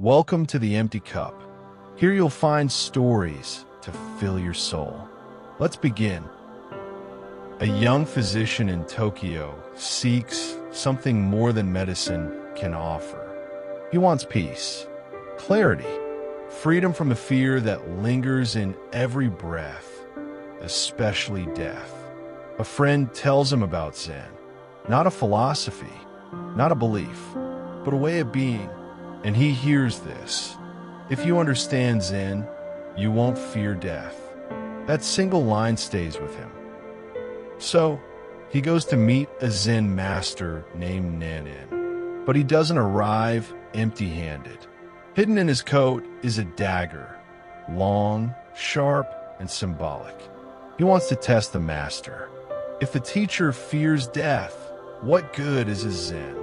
Welcome to the Empty Cup. Here you'll find stories to fill your soul. Let's begin. A young physician in Tokyo seeks something more than medicine can offer. He wants peace, clarity, freedom from the fear that lingers in every breath, especially death. A friend tells him about Zen, not a philosophy, not a belief, but a way of being. And he hears this. If you understand Zen, you won't fear death. That single line stays with him. So, he goes to meet a Zen master named Nanin. But he doesn't arrive empty-handed. Hidden in his coat is a dagger, long, sharp, and symbolic. He wants to test the master. If the teacher fears death, what good is his Zen?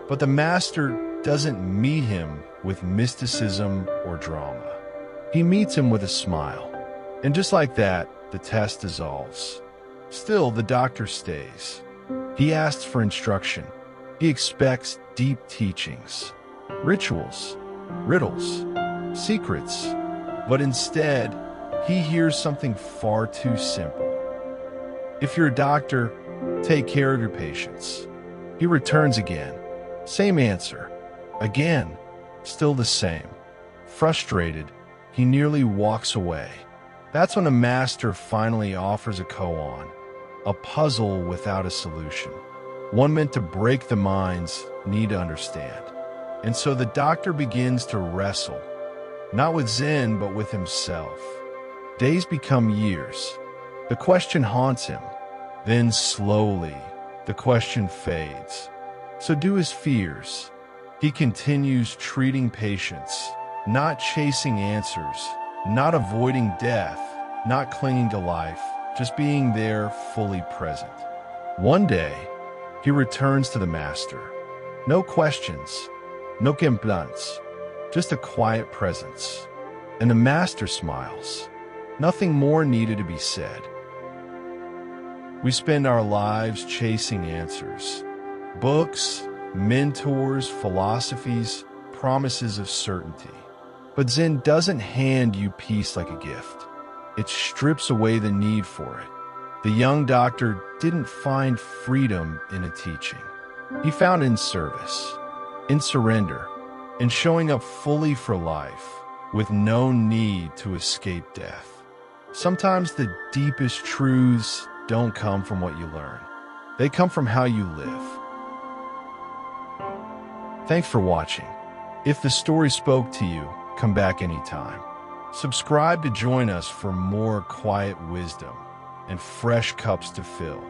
But the master doesn't meet him with mysticism or drama. He meets him with a smile. And just like that, the test dissolves. Still, the doctor stays. He asks for instruction. He expects deep teachings, rituals, riddles, secrets. But instead, he hears something far too simple. If you're a doctor, take care of your patients. He returns again. Same answer. Again, still the same. Frustrated, he nearly walks away. That's when the master finally offers a koan, a puzzle without a solution. One meant to break the mind's need to understand. And so the doctor begins to wrestle, not with Zen, but with himself. Days become years. The question haunts him. Then slowly, the question fades. So do his fears. He continues treating patients, not chasing answers, not avoiding death, not clinging to life, just being there fully present. One day, he returns to the master. No questions, no complaints, just a quiet presence. And the master smiles. Nothing more needed to be said. We spend our lives chasing answers. Books, mentors, philosophies, promises of certainty. But Zen doesn't hand you peace like a gift. It strips away the need for it. The young doctor didn't find freedom in a teaching. He found it in service, in surrender, in showing up fully for life, with no need to escape death. Sometimes the deepest truths don't come from what you learn. They come from how you live. Thanks for watching. If the story spoke to you, come back anytime. Subscribe to join us for more quiet wisdom and fresh cups to fill.